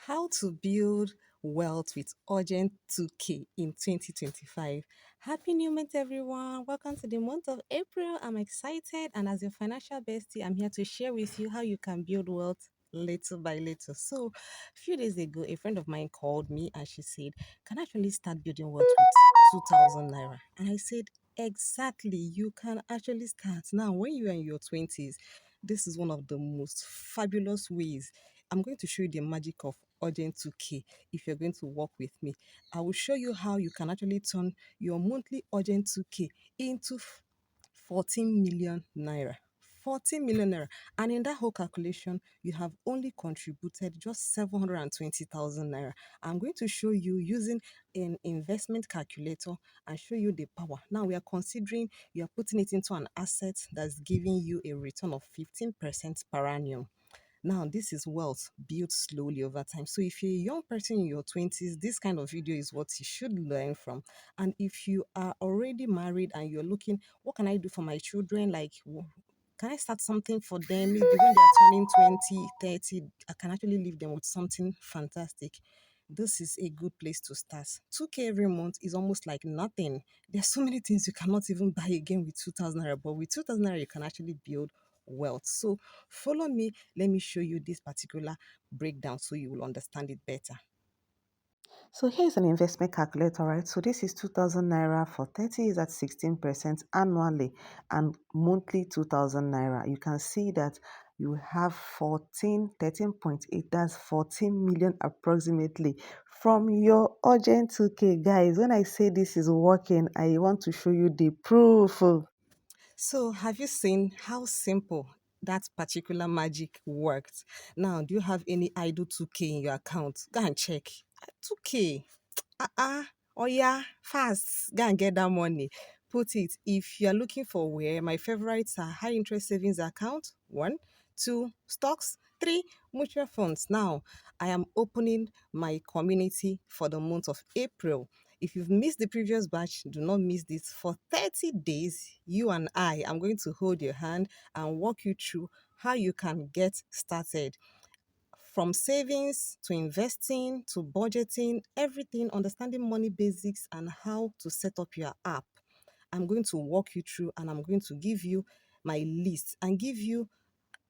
How to build wealth with urgent 2k in 2025. Happy new month, everyone. Welcome to the month of April. I'm excited, and as your financial bestie, I'm here to share with you how you can build wealth little by little. So, a few days ago, a friend of mine called me and she said, "Can I actually start building wealth with 2,000 naira?" And I said, "Exactly, you can actually start now when you are in your 20s. This is one of the most fabulous ways. I'm going to show you the magic of urgent 2k if you're going to work with me. I will show you how you can actually turn your monthly urgent 2k into 14 million naira. 14 million naira. And in that whole calculation, you have only contributed just 720,000 naira. I'm going to show you using an investment calculator and show you the power. Now we are considering you are putting it into an asset that's giving you a return of 15% per annum. Now, this is wealth built slowly over time. So, if you're a young person in your 20s, this kind of video is what you should learn from. And if you are already married and you're looking, what can I do for my children? Like, can I start something for them? Maybe when they're turning 20, 30, I can actually leave them with something fantastic. This is a good place to start. 2k every month is almost like nothing. There's so many things you cannot even buy again with 2,000 naira, but with 2,000 naira, you can actually build wealth. So follow me. Let me show you this particular breakdown so you will understand it better. So here's an investment calculator, right? So this is 2,000 naira for 30 years at 16% annually and monthly 2,000 naira. You can see that you have 13.8, that's 14 million approximately from your urgent 2k. Guys, when I say this is working, I want to show you the proof. So have you seen how simple that particular magic worked? Now, do you have any idle 2k in your account? Go and check. 2k. Oh yeah, fast. Go and get that money. Put it. If you're looking for where my favorites are high interest savings account, one, two, stocks, three, mutual funds. Now, I am opening my community for the month of April. If you've missed the previous batch, do not miss this. For 30 days, you and I am going to hold your hand and walk you through how you can get started. From savings to investing to budgeting, everything, understanding money basics and how to set up your app. I'm going to walk you through and I'm going to give you my list and give you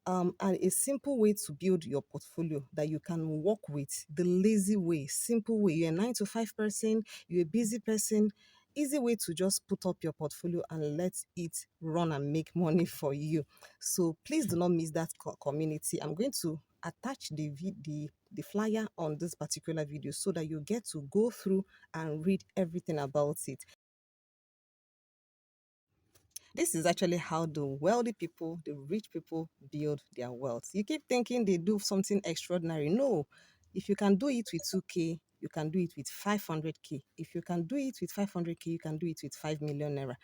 and a simple way to build your portfolio that you can work with, the lazy way, simple way. You're a 9 to 5 person, you're a busy person, easy way to just put up your portfolio and let it run and make money for you. So please do not miss that community. I'm going to attach the flyer on this particular video so that you get to go through and read everything about it. This is actually how the wealthy people, the rich people build their wealth. You keep thinking they do something extraordinary. No, if you can do it with 2k, you can do it with 500k. If you can do it with 500k, you can do it with 5 million naira.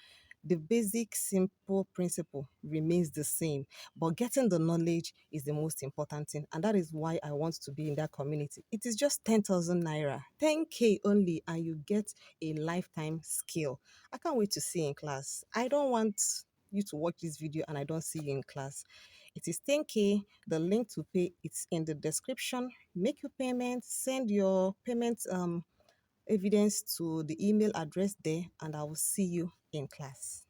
The basic simple principle remains the same, but getting the knowledge is the most important thing, and that is why I want to be in that community. It is just 10,000 naira, 10k only, and you get a lifetime skill. I can't wait to see you in class. I don't want you to watch this video and I don't see you in class. It is 10k. The link to pay it's in the description. Make your payment, send your payment evidence to the email address there, and I will see you in class.